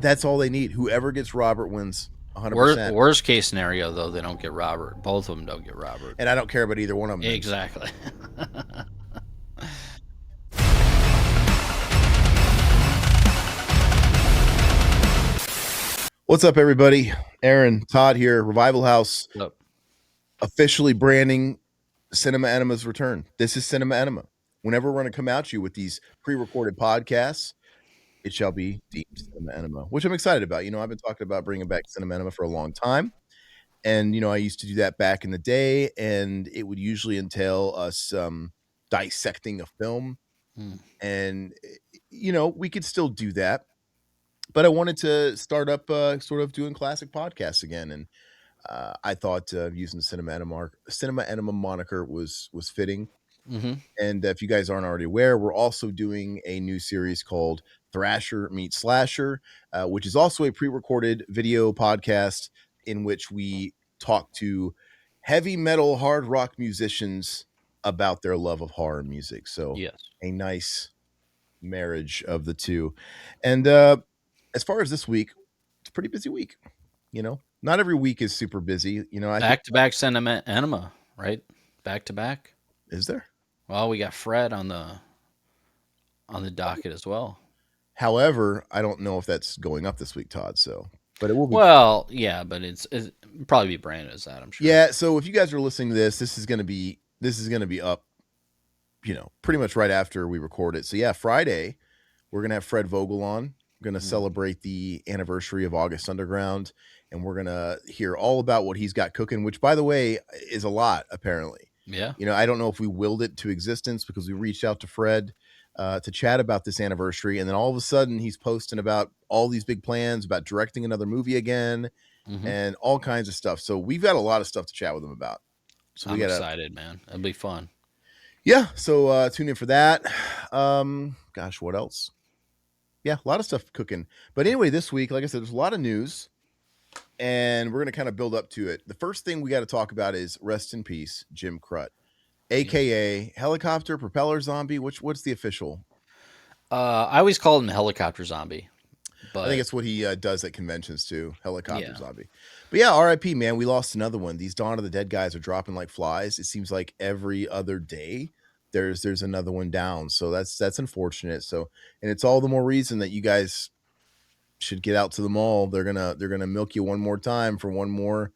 That's all they need. Whoever gets Robert wins 100%. Worst case scenario, though, they don't get Robert. Both of them don't get Robert. And I don't care about either one of them. Exactly. What's up, everybody? Aaron Todd here, Revival House, Yep. officially branding Cinema Enema's return. This is Cinema Enema. Whenever we're going to come at you with these pre-recorded podcasts, it shall be deemed Cinema Enema, which I'm excited about. I've been talking about bringing back Cinema Enema for a long time. And, I used to do that back in the day, and it would usually entail us dissecting a film. And, we could still do that. But I wanted to start up sort of doing classic podcasts again. And I thought using the Cinema Enema moniker was fitting. Mm-hmm. And if you guys aren't already aware, we're also doing a new series called Thrasher Meets Slasher, which is also a pre-recorded video podcast in which we talk to heavy metal hard rock musicians about their love of horror music. So Yes. a nice marriage of the two. And as far as this week, it's a pretty busy week. Not every week is super busy. Back to back Cinema Enema, right? Back to back. Is there? Well, we got Fred on the docket as well. However, I don't know if that's going up this week, Todd. But it will be. Well, yeah, but it's probably be branded as that, I'm sure. Yeah. So if you guys are listening to this is going to be up, pretty much right after we record it. So yeah, Friday, we're gonna have Fred Vogel on. We're gonna celebrate the anniversary of August Underground, and we're gonna hear all about what he's got cooking. Which, by the way, is a lot apparently. Yeah. I don't know if we willed it to existence because we reached out to Fred to chat about this anniversary, and then all of a sudden he's posting about all these big plans about directing another movie again, and all kinds of stuff. So we've got a lot of stuff to chat with him about. So I'm excited, man. It'll be fun. Yeah. So tune in for that. Gosh, what else? Yeah, a lot of stuff cooking. But anyway, this week, like I said, there's a lot of news, and we're going to kind of build up to it. The first thing we got to talk about is rest in peace, Jim Krut, a.k.a. helicopter propeller zombie. What's the official? I always called him helicopter zombie. But I think it's what he does at conventions too, helicopter zombie. But yeah, R.I.P. man, we lost another one. These Dawn of the Dead guys are dropping like flies. It seems like every other day there's another one down. So that's unfortunate. So, and it's all the more reason that you guys should get out to the mall. They're gonna milk you one more time for one more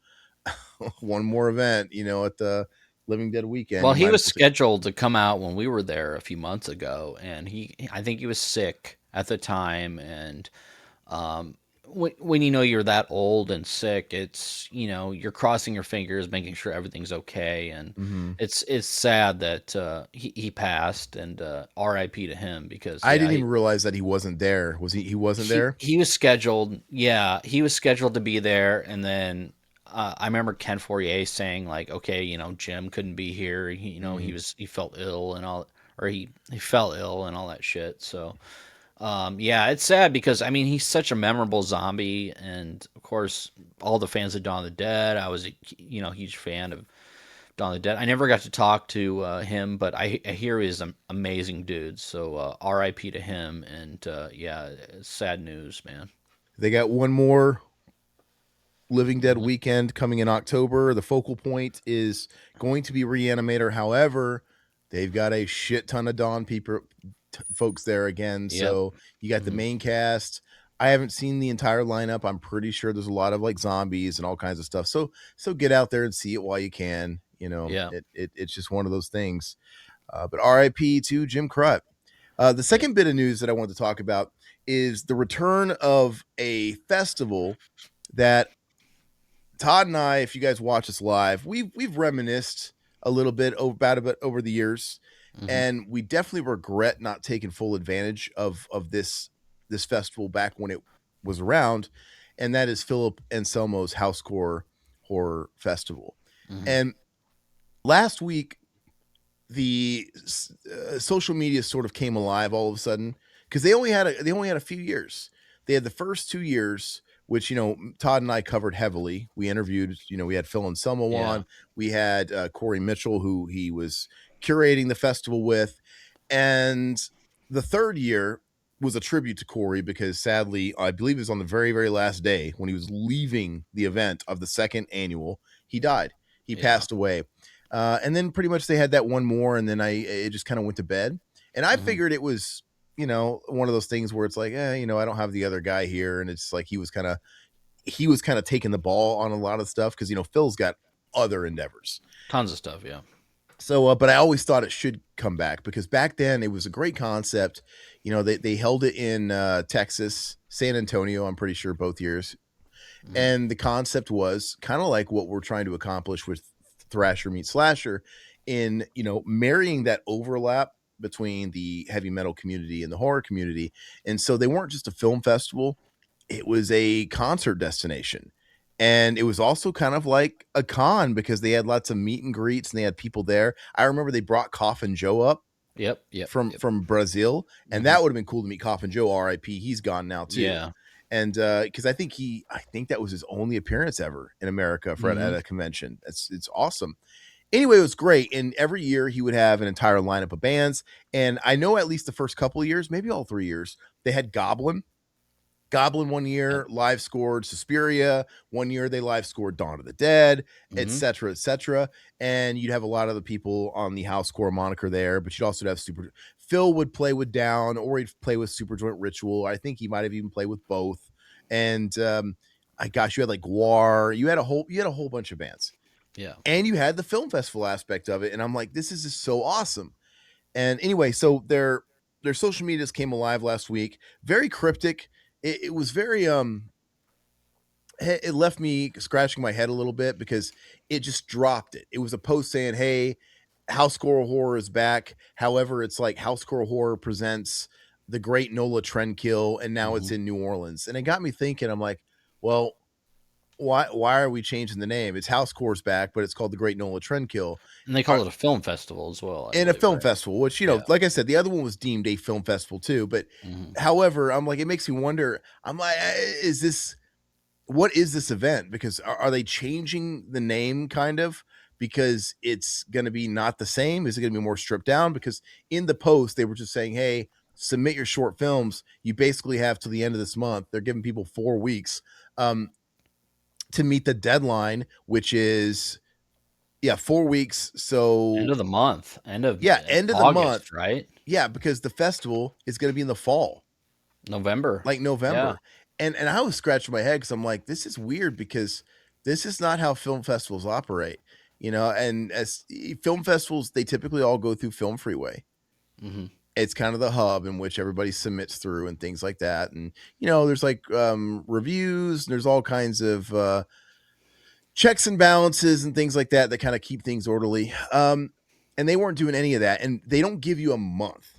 event. At the Living Dead weekend. Well, he was scheduled to come out when we were there a few months ago, and I think he was sick at the time. And when you're that old and sick, it's you're crossing your fingers, making sure everything's okay. And it's sad that he passed. And R.I.P. to him, because I didn't even realize that he wasn't there. Was he? He wasn't there. He was scheduled. Yeah, he was scheduled to be there, and then. I remember Ken Fourier saying like, okay, Jim couldn't be here. He felt ill and all, or he fell ill and all that shit. So, yeah, it's sad because he's such a memorable zombie, and of course, all the fans of Dawn of the Dead. I was a huge fan of Dawn of the Dead. I never got to talk to him, but I hear he's an amazing dude. So, R.I.P. to him, and yeah, sad news, man. They got one more Living Dead weekend coming in October. The focal point is going to be Reanimator. However, they've got a shit ton of Dawn folks there again. Yep. So you got the main cast. I haven't seen the entire lineup. I'm pretty sure there's a lot of like zombies and all kinds of stuff. So get out there and see it while you can. It's just one of those things. But R.I.P. to Jim Krut. The second bit of news that I wanted to talk about is the return of a festival that Todd and I, if you guys watch us live, we've reminisced a little bit about it over the years, and we definitely regret not taking full advantage of this festival back when it was around, and that is Philip Anselmo's Housecore Horror Festival. And last week, the social media sort of came alive all of a sudden because they only had a few years. They had the first 2 years, which, Todd and I covered heavily. We interviewed, we had Phil Anselmo on. We had Corey Mitchell, who he was curating the festival with. And the third year, was a tribute to Corey because sadly, I believe it was on the very, very last day when he was leaving the event of the second annual, he died. He Yeah. passed away. And then pretty much they had that one more, and then it just kind of went to bed. And I Hmm. figured it was, one of those things where it's like, I don't have the other guy here. And it's like he was kind of taking the ball on a lot of stuff because, Phil's got other endeavors. Tons of stuff. Yeah. So, but I always thought it should come back because back then it was a great concept. They held it in Texas, San Antonio, I'm pretty sure both years. Hmm. And the concept was kind of like what we're trying to accomplish with Thrasher meets Slasher in, marrying that overlap between the heavy metal community and the horror community. And so they weren't just a film festival, it was a concert destination. And it was also kind of like a con because they had lots of meet and greets and they had people there. I remember they brought Coffin Joe up Yep. Yep. from Yep. from Brazil, and Hmm. that would have been cool to meet Coffin Joe. R.I.P. He's gone now too, Yeah. and because I think that was his only appearance ever in America at Hmm. a convention. It's awesome. Anyway, it was great, and every year he would have an entire lineup of bands. And I know at least the first couple of years, maybe all 3 years, they had Goblin one Yep. year live scored Suspiria. One year they live scored Dawn of the Dead, Hmm. etc., etc. And you'd have a lot of the people on the Housecore moniker there, but you'd also have Super. Phil would play with Down, or he'd play with Superjoint Ritual. I think he might have even played with both. And I gosh, you had like Guar. You had a whole bunch of bands, Yeah. and you had the film festival aspect of it. And I'm like, this is just so awesome. And anyway, so their social medias came alive last week. Very cryptic. It was very it left me scratching my head a little bit because it just dropped it. It was a post saying, "Hey, Housecore Horror is back." However, it's like Housecore Horror presents the Great Nola Trend Kill, and now it's Hmm. in New Orleans. And it got me thinking. I'm like, well, why are we changing the name? It's Housecore's back, but it's called the Great Nola Trend Kill. And they call it a film festival as well, I In a believe, film right? festival, which, Yeah. like I said, the other one was deemed a film festival too. But Hmm. however, I'm like, it makes me wonder. I'm like, what is this event? Because are they changing the name kind of because it's going to be not the same? Is it going to be more stripped down? Because in the post, they were just saying, hey, submit your short films. You basically have till the end of this month. They're giving people 4 weeks um, to meet the deadline, which is, yeah, 4 weeks. End So, of the month. End of yeah, end of the month. August, right? Yeah, because the festival is going to be in the fall, November. like Yeah. November. And I was scratching my head because I'm like, this is weird because this is not how film festivals operate, and as film festivals, they typically all go through Film Freeway. Hmm. It's kind of the hub in which everybody submits through and things like that. And, there's like reviews, there's all kinds of checks and balances and things like that kind of keep things orderly. And they weren't doing any of that. And they don't give you a month.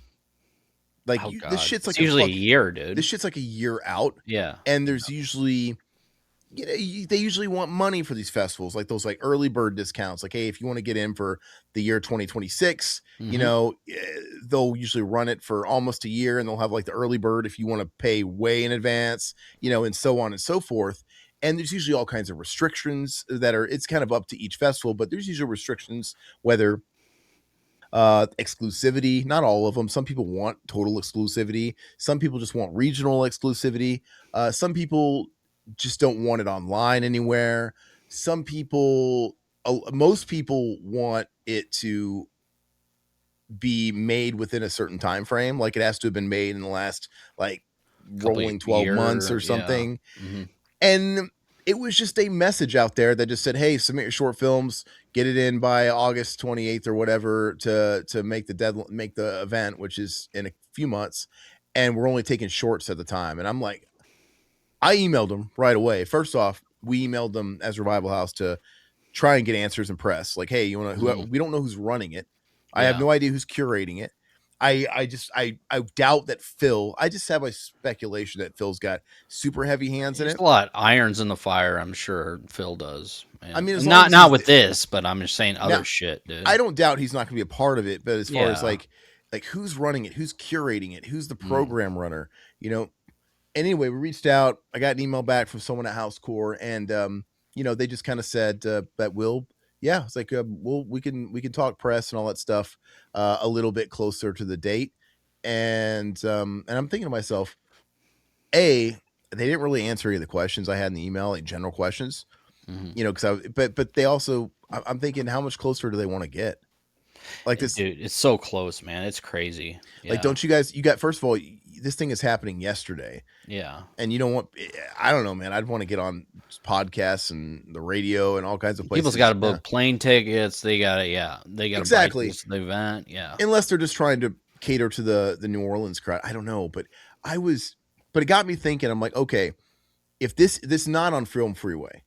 Like Oh this God. shit's It's like a usually a fuck. year, dude. This shit's like a year out, Yeah. and there's usually, they usually want money for these festivals, like those like early bird discounts. Like, hey, if you want to get in for the year 2026, Hmm. they'll usually run it for almost a year, and they'll have like the early bird if you want to pay way in advance, and so on and so forth. And there's usually all kinds of restrictions it's kind of up to each festival, but there's usually restrictions whether exclusivity, not all of them. Some people want total exclusivity, some people just want regional exclusivity, some people just don't want it online anywhere. Some people Most people want it to be made within a certain time frame, like it has to have been made in the last like Couple rolling 12 months year. or Yeah. something. Hmm. And it was just a message out there that just said, "Hey, submit your short films, get it in by August 28th or whatever to make the deadline, make the event, which is in a few months, and we're only taking shorts at the time." And I'm like, I emailed them right away. First off, we emailed them as Revival House to try and get answers and press. Like, hey, you want to? Hmm. We don't know who's running it. I have Yeah. no idea who's curating it. I doubt that Phil. I just have a speculation that Phil's got super heavy hands in There's it. a lot of irons in the fire, I'm sure Phil does. I And mean, as long not as he's with this, but I'm just saying now, other shit, I dude. don't doubt he's not going to be a part of it. But as far as Yeah. like who's running it, who's curating it, who's the Mm. program runner, you know, anyway, we reached out. I got an email back from someone at Housecore, and they just kind of said that yeah, it's like we can talk press and all that stuff a little bit closer to the date. and I'm thinking to myself, A, they didn't really answer any of the questions I had in the email, like general questions, Hmm. because but they also, I'm thinking, how much closer do they want to get? Like this, Dude, it's so close, man. It's crazy. like, Yeah. don't you guys, you got, first of all, this thing is happening yesterday, Yeah. and you don't want, I don't know, man, I'd want to get on podcasts and the radio and all kinds of People's places. got to Yeah, book plane tickets. They got to, yeah, they got to buy exactly. tickets to the event. Yeah. Unless they're just trying to cater to the New Orleans crowd. I don't know, but I was, but it got me thinking. I'm like, okay, if this not on Film Freeway,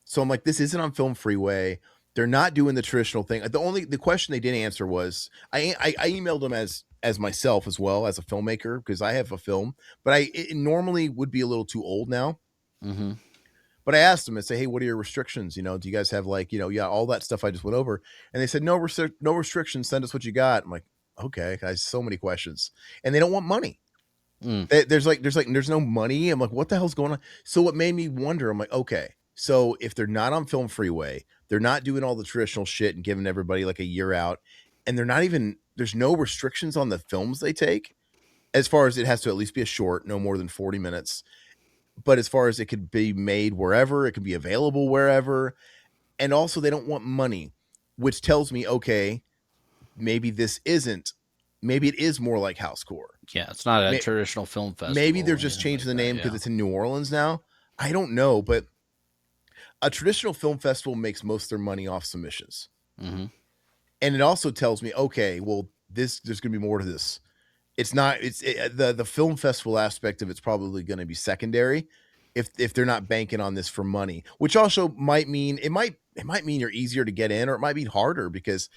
so I'm like, this isn't on Film Freeway. They're not doing the traditional thing. The question they didn't answer was, I emailed them as myself as well as a filmmaker, because I have a film, but it normally would be a little too old now. Hmm. But I asked them and say, hey, what are your restrictions? Do you guys have, like, yeah, all that stuff I just went over, and they said no restrictions. Send us what you got. I'm like, okay, guys, so many questions, and they don't want money. Mm. There's no money. I'm like, what the hell's going on? So what made me wonder, I'm like, okay, so if they're not on Film Freeway, they're not doing all the traditional shit and giving everybody like a year out, and there's no restrictions on the films they take, as far as it has to at least be a short, no more than 40 minutes. But as far as it could be made wherever, it could be available wherever. And also they don't want money, which tells me, okay, maybe maybe it is more like Housecore. Yeah. It's not a traditional film Maybe festival they're or just anything changing like the that. name because Yeah. it's in New Orleans now. I don't know, but a traditional film festival makes most of their money off submissions. Hmm. And it also tells me, okay, well, there's going to be more to this. It's not, the film festival aspect of it's probably going to be secondary if they're not banking on this for money, which also might mean, it might mean you're easier to get in, or it might be harder because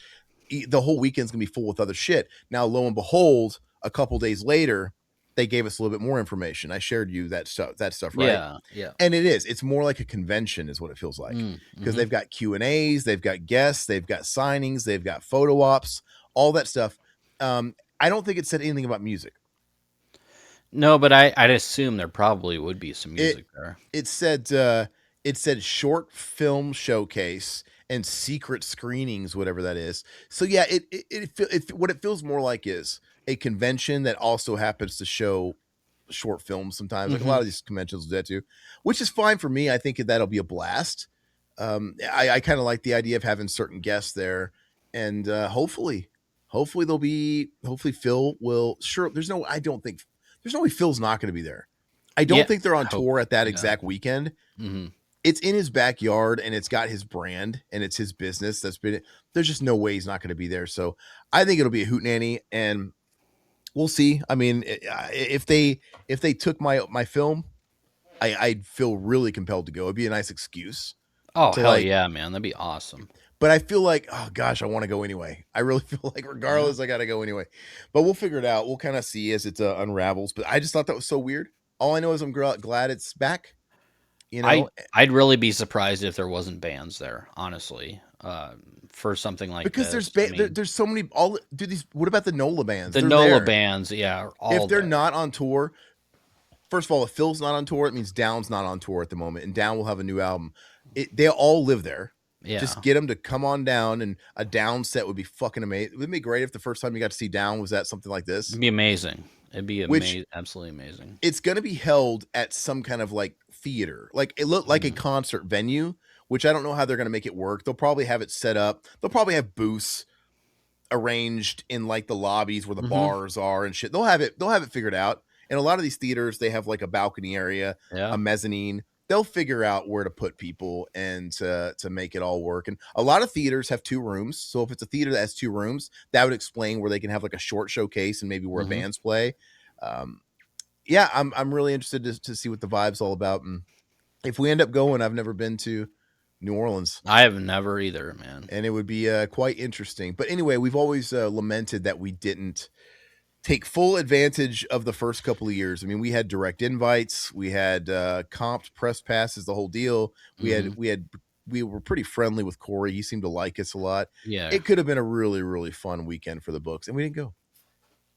the whole weekend's gonna be full with other shit. Now, lo and behold, a couple days later, they gave us a little bit more information. I shared you that stuff, right? Yeah. Yeah. And it's more like a convention is what it feels like, because Mm-hmm. they've got Q&As, they've got guests, they've got signings, they've got photo ops, all that stuff. I don't think it said anything about music. No, but I'd assume there probably would be some It music there. it said short film showcase and secret screenings, whatever that is. So yeah, what it feels more like is a convention that also happens to show short films sometimes. Like a Hmm. lot of these conventions do that too, which is fine for me. I think that'll be a blast. I kind of like the idea of having certain guests there, and hopefully hopefully Phil will. Sure, I don't think there's no way Phil's not going to be there. I don't Yeah. think they're on I hope. tour at that Yeah. exact weekend. Hmm. It's in his backyard and it's got his brand and it's his business. There's just no way he's not going to be there. So I think it'll be a hootenanny, and we'll see. I mean, if they took my film, I'd feel really compelled to go. It'd be a nice excuse Oh, to, hell like, yeah, man. That'd be awesome. but I feel like, oh gosh, I want to go anyway. I really feel like Yeah. regardless, I got to go anyway. But we'll figure it out. We'll kind of see as it unravels. But I just thought that was so weird. All I know is I'm glad it's back. You know, I'd really be surprised if there wasn't bands there, honestly, for something like because this. I mean, there's so many. All do these. What about the Nola bands? the They're NOLA there. bands, yeah, are If all they're there. not on tour, first of all, if Phil's not on tour, it means Down's not on tour at the moment, and Down will have a new album. They all live there. Just Yeah. get them to come on down, and a Down set would be fucking amazing. It would be great if the first time you got to see Down was at something like this, It'd be amazing. It'd be which absolutely amazing. it's going to be held at some kind of like theater. Like it looked like a Mhm. concert venue, which I don't know how they're going to make it work. They'll probably have it set up. They'll probably have booths arranged in like the lobbies where the Mhm. bars are and shit. They'll have it figured out. And a lot of these theaters, they have like a balcony area, a Yeah. mezzanine. They'll figure out where to put people and to make it all work. And a lot of theaters have two rooms. So if it's a theater that has two rooms, that would explain where they can have like a short showcase and maybe where Mhm. bands play. Um, yeah, I'm really interested to see what the vibe's all about. And if we end up going, I've never been to New Orleans, I have never either, man. and it would be quite interesting. But anyway, we've always lamented that we didn't take full advantage of the first couple of years. I mean, we had direct invites, we had comped press passes, the whole deal. We had Mhm. we were pretty friendly with Corey. He seemed to like us a lot. Yeah. It could have been a really, really fun weekend for the books, and we didn't go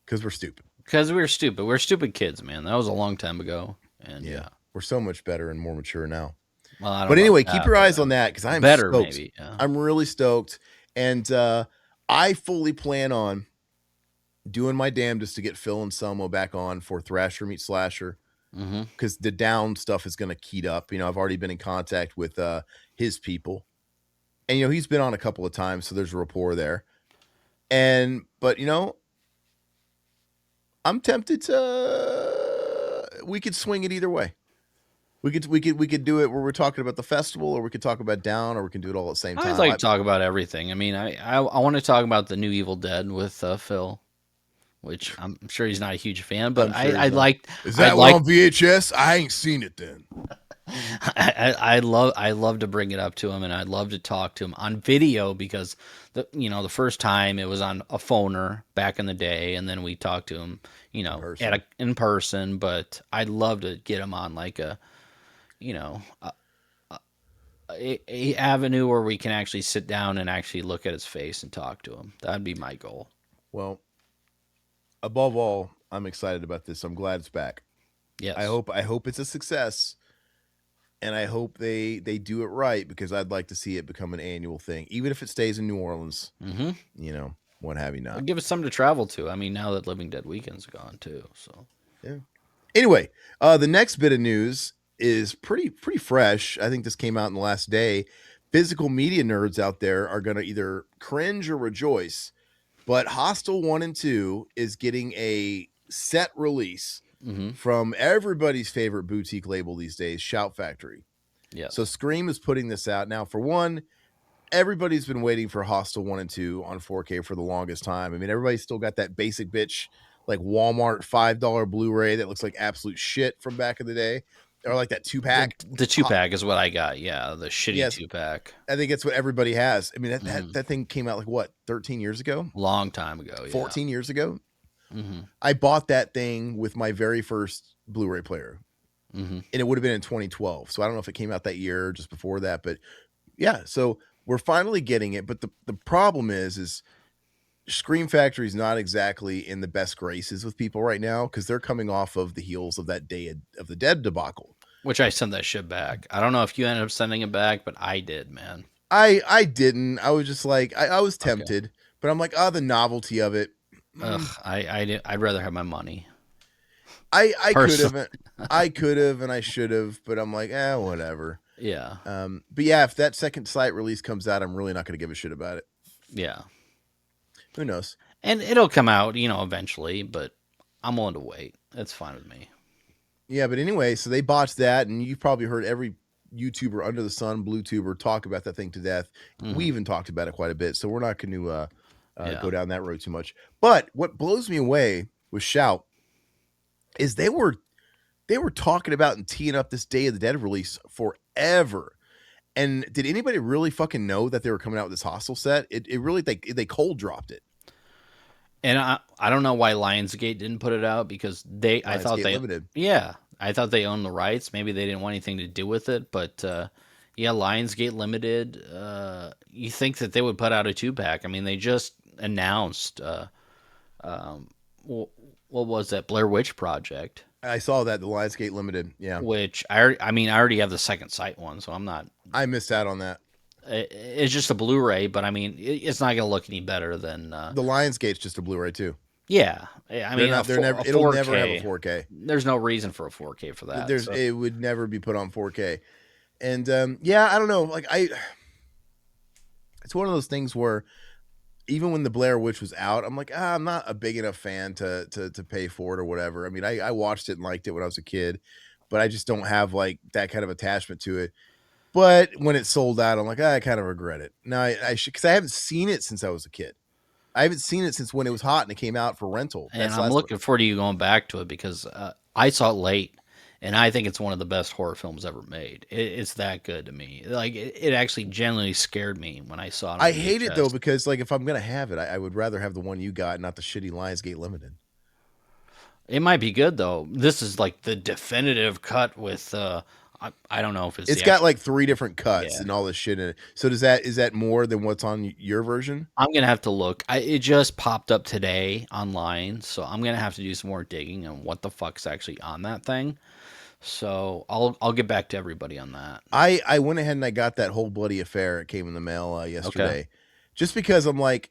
because we're stupid. Because we were stupid. We are stupid kids, man. That was a long time ago. And Yeah, yeah. we're so much better and more mature now. Well, I don't But know about anyway, keep that, your but eyes on that because I'm better stoked. maybe. Yeah. I'm really stoked, and I fully plan on doing my damnedest to get Phil and Selmo back on for Thrasher Meet Slasher, Mm-hmm. because the down stuff is going to key up. I've already been in contact with his people, and he's been on a couple of times, so there's a rapport there. But I'm tempted to. We could swing it either way. We could do it where we're talking about the festival, or we could talk about down, or we can do it all at the same I always time. like to talk about everything. I mean, I want to talk about the new Evil Dead with Phil, which I'm sure he's not a huge fan, but I'm sure I he's not. like. Is I that one like. on VHS? I ain't seen it then. I love to bring it up to him, and I'd love to talk to him on video because the first time it was on a phoner back in the day, and then we talked to him in person. But I'd love to get him on like you know a avenue where we can actually sit down and actually look at his face and talk to him. That'd be my goal. Well, above all, I'm excited about this. I'm glad it's back. Yes. I hope it's a success, and I hope they do it right, because I'd like to see it become an annual thing, even if it stays in New Orleans. Mm-hmm. What have you not? Give us something to travel to. I mean, now that Living Dead Weekend's gone too, so Yeah. Anyway, the next bit of news is pretty fresh. I think this came out in the last day. Physical media nerds out there are going to either cringe or rejoice, but Hostel 1 and 2 is getting a set release from everybody's favorite boutique label these days, Shout Factory. yeah. So Scream is putting this out. Now, for one, everybody's been waiting for Hostel 1 and 2 on 4K for the longest time. I mean, everybody's still got that basic bitch, like Walmart $5 Blu-ray that looks like absolute shit from back in the day. Or like that 2-pack. The 2-pack is what I got. Yeah, the shitty 2-pack. I think it's what everybody has. I mean, that thing came out like what, 13 years ago? Long time ago. Yeah. 14 years ago? Mm-hmm. I bought that thing with my very first Blu-ray player. Mm-hmm. And it would have been in 2012. So I don't know if it came out that year or just before that. But yeah, so we're finally getting it. But the problem is Scream Factory's not exactly in the best graces with people right now, because they're coming off of the heels of that Day of the Dead debacle. Which I sent that shit back. I don't know if you ended up sending it back, but I did, man. I didn't. I was just like, I was tempted, but I'm like, the novelty of it. Ugh, I'd rather have my money. I could have, and I should have, but I'm like, whatever. Yeah. But yeah, if that second site release comes out, I'm really not going to give a shit about it. Yeah. Who knows? And it'll come out, eventually, but I'm willing to wait. It's fine with me. Yeah, but anyway, so they botched that, and you've probably heard every YouTuber under the sun, BlueTuber, talk about that thing to death. Mm-hmm. We even talked about it quite a bit, so we're not going to go down that road too much. But what blows me away with Shout is they were talking about and teeing up this Day of the Dead release forever. And did anybody really fucking know that they were coming out with this Hostel set? It really, they cold dropped it. And I don't know why Lionsgate didn't put it out, because I thought they limited. Yeah, I thought they owned the rights. Maybe they didn't want anything to do with it, but yeah, Lionsgate Limited. You think that they would put out a 2-pack? I mean, they just announced what was that, Blair Witch Project? I saw that, the Lionsgate Limited. Yeah, which I already have the second sight one, so I'm not. I missed out on that. It's just a Blu-ray, but I mean, it's not going to look any better than the Lionsgate's just a Bluray too. Yeah, I mean, it'll never have a 4K. There's no reason for a 4K for that. It would never be put on 4K, and yeah, I don't know. Like it's one of those things where even when the Blair Witch was out, I'm like, I'm not a big enough fan to pay for it or whatever. I mean, I watched it and liked it when I was a kid, but I just don't have like that kind of attachment to it. But when it sold out, I'm like, I kind of regret it. Now I should, because I haven't seen it since I was a kid. I haven't seen it since when it was hot and it came out for rental. And I'm looking forward to you going back to it, because I saw it late, and I think it's one of the best horror films ever made. It's that good to me. Like it actually genuinely scared me when I saw it. I hate it though, because like if I'm gonna have it, I would rather have the one you got, not the shitty Lionsgate Limited. It might be good though. This is like the definitive cut with. I don't know if it's got like 3 different cuts and all this shit in it. So is that more than what's on your version? I'm gonna have to look. It just popped up today online, so I'm gonna have to do some more digging on what the fuck's actually on that thing. So I'll get back to everybody on that. I went ahead and I got that Whole Bloody Affair. It came in the mail yesterday, just because I'm like,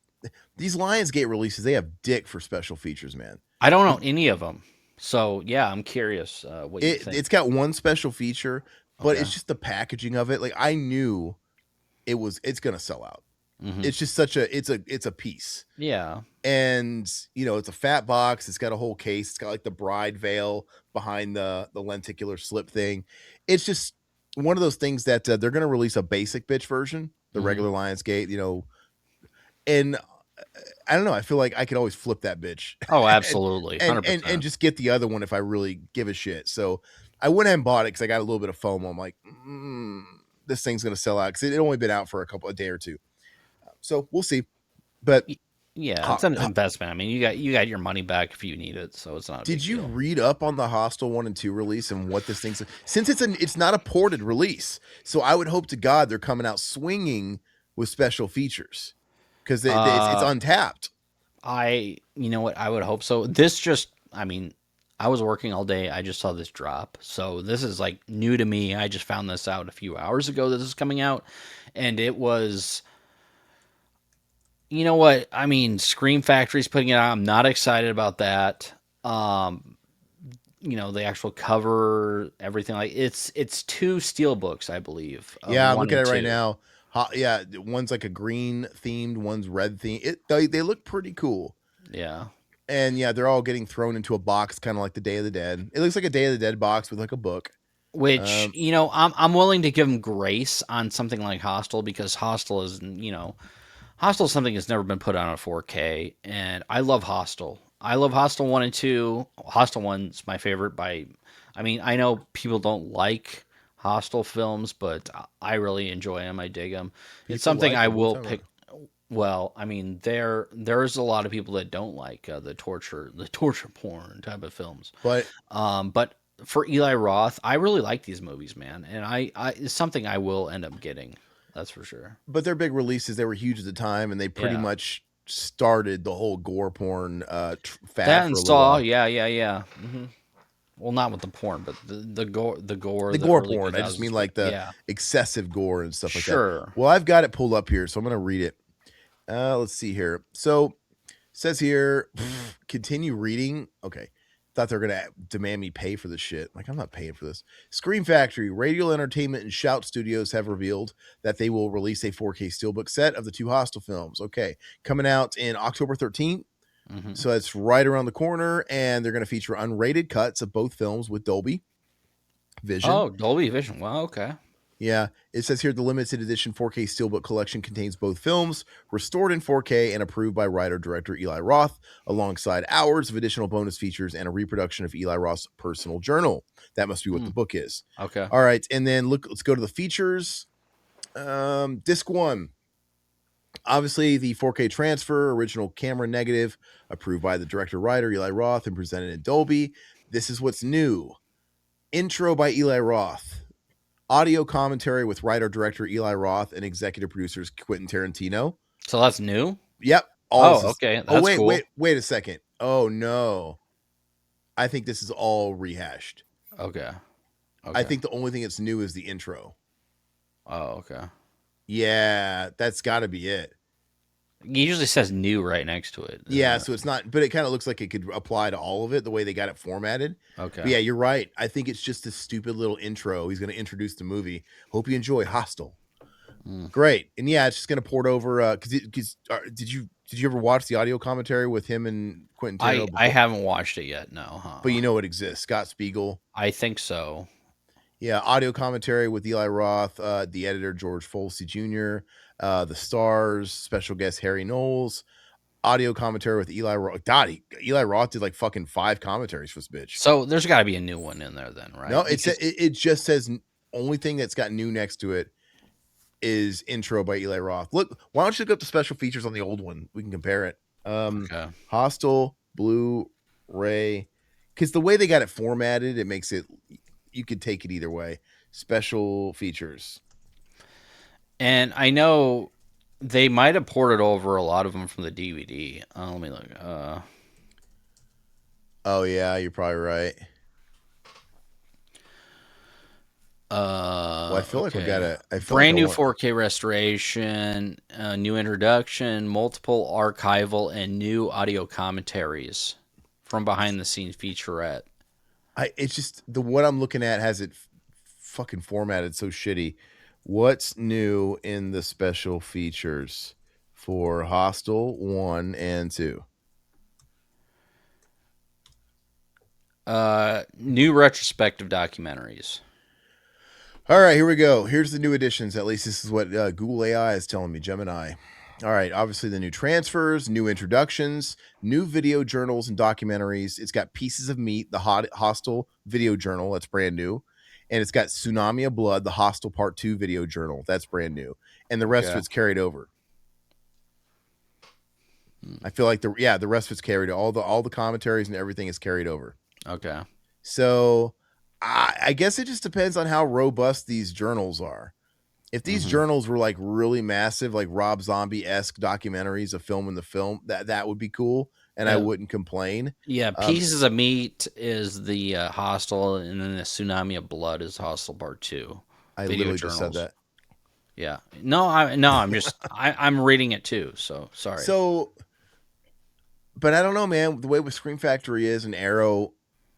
these Lionsgate releases, they have dick for special features, man. I don't know any of them, so yeah, I'm curious what you think. It's got one special feature, but Okay. it's just the packaging of it. Like I knew it's gonna sell out. Hmm. It's just such a it's a piece. Yeah. And it's a fat box. It's got a whole case. It's got like the bride veil behind the lenticular slip thing. It's just one of those things that they're going to release a basic bitch version, the Hmm. regular Lionsgate, and I don't know. I feel like I could always flip that bitch Oh, and, absolutely, and 100%. just get the other one if I really give a shit. So I went and bought it because I got a little bit of FOMO. I'm like, this thing's going to sell out because it had only been out for a day or two. So we'll see. But Yeah, it's an investment. I mean, you got your money back if you need it, so it's not a did big you deal. read up on the Hostel 1 and 2 release and what this thing's since it's not a ported release. So I would hope to God they're coming out swinging with special features because it's Uh, untapped. you know what? I would hope so. This just, I mean, I was working all day. I just saw this drop, so this is like new to me. I just found this out a few hours ago that this is coming out, and it was. You know what? I mean, Scream Factory's putting it out. I'm not excited about that. Um, the actual cover, everything like it's two steel books, I believe, Yeah, I'm one looking and at it right two. now. Yeah, one's like a green themed, one's red themed. They look pretty cool. Yeah. And yeah, they're all getting thrown into a box, kind of like the Day of the Dead. It looks like a Day of the Dead box with like a book. Which Um, I'm willing to give them grace on something like Hostel because Hostel is something that's never been put on a 4K, and I love Hostel. I love Hostel 1 and 2. Hostel 1's my favorite I mean, I know people don't like Hostel films, but I really enjoy them. I dig them. It's people something like I it. What are you will talking about? pick. Well, I mean, there's a lot of people that don't like the torture porn type of films. But But for Eli Roth, I really like these movies, man, and it's something I will end up getting. That's for sure. their big releases, they were huge at the time, and they pretty Yeah. much started the whole gore porn fad That for and a little Saw, while. yeah, yeah, yeah. Well, not with the porn, but the gore, The the gore early porn, I just 2000s. mean But like the yeah, excessive gore and stuff like that. sure. Well, I've got it pulled up here, so I'm going to read it. Let's see here. So says here, continue reading. Okay. Thought they were going to demand me pay for this shit. Like, I'm not paying for this. Scream Factory, Radio Entertainment, and Shout Studios have revealed that they will release a 4K Steelbook set of the two Hostel films. Okay. Coming out in October 13th. Hmm. So it's right around the corner, and they're going to feature unrated cuts of both films with Dolby Vision. Oh, Dolby Vision. Wow. Okay. Yeah, it says here the limited edition 4K Steelbook collection contains both films, restored in 4K and approved by writer-director Eli Roth, alongside hours of additional bonus features and a reproduction of Eli Roth's personal journal. That must be what Hmm. the book is. Okay. All right, and then let's go to the features. Disc one. Obviously, the 4K transfer, original camera negative, approved by the director-writer Eli Roth and presented in Dolby. This is what's new. Intro by Eli Roth. Audio commentary with writer director Eli Roth and executive producers Quentin Tarantino. So that's new. Yep, all this Oh, is. okay. Oh That's cool. wait a second. Oh no, I think this is all rehashed. Okay. I Okay. think the only thing that's new is the intro. Oh, okay. Yeah, that's got to be it. It usually says new right next to it, doesn't Yeah, it? so it's not, but it kind of looks like it could apply to all of it the way they got it formatted. But Okay. yeah, you're right. I think it's just this stupid little intro. He's going to introduce the movie. Hope you enjoy Hostel. Mm. Great, and yeah, it's just gonna port over. Because did you ever watch the audio commentary with him and Quentin I Tarantino I before? haven't watched it yet. No, But huh? you know it exists. Scott Spiegel. I think so. Yeah, audio commentary with Eli Roth, the editor George Folsey Jr., the stars, special guest Harry Knowles. Audio commentary with Eli Roth. Eli Roth did like fucking 5 commentaries for this bitch. So there's got to be a new one in there then, No, right? Because it just says only thing that's got new next to it is intro by Eli Roth. Look, why don't you look up the special features on the old one? We can compare it. okay. Hostel, Blu-ray, because the way they got it formatted, it makes it you could take it either way. Special features. And I know they might have ported over a lot of them from the DVD. Let me look. Oh yeah, you're probably right. Well, I feel like we Okay. got to. I feel like I Brand new want. 4K restoration, new introduction, multiple archival, and new audio commentaries from behind the scenes featurette. It's just the what I'm looking at has it fucking formatted so shitty. What's new in the special features for Hostel 1 and 2? New retrospective documentaries. All right, here we go. Here's the new additions. At least this is what Google AI is telling me, Gemini. All right, obviously the new transfers, new introductions, new video journals and documentaries. It's got Pieces of Meat, the Hostel video journal. That's brand new. And it's got Tsunami of Blood, the Hostel Part 2 video journal. That's brand new. And the rest of Okay. it's carried over. I feel like the rest of it's carried. All the commentaries and everything is carried over. Okay. So I guess it just depends on how robust these journals are. If these journals were like really massive, like Rob Zombie-esque documentaries of filming the film, that would be cool, and I wouldn't complain. Yeah, Pieces of Meat is the Hostel, and then the Tsunami of Blood is Hostel Part 2. I Video literally just said journals. that. Yeah. No, I'm just I'm reading it too. So sorry. So, but I don't know, man. The way with Scream Factory is an Arrow,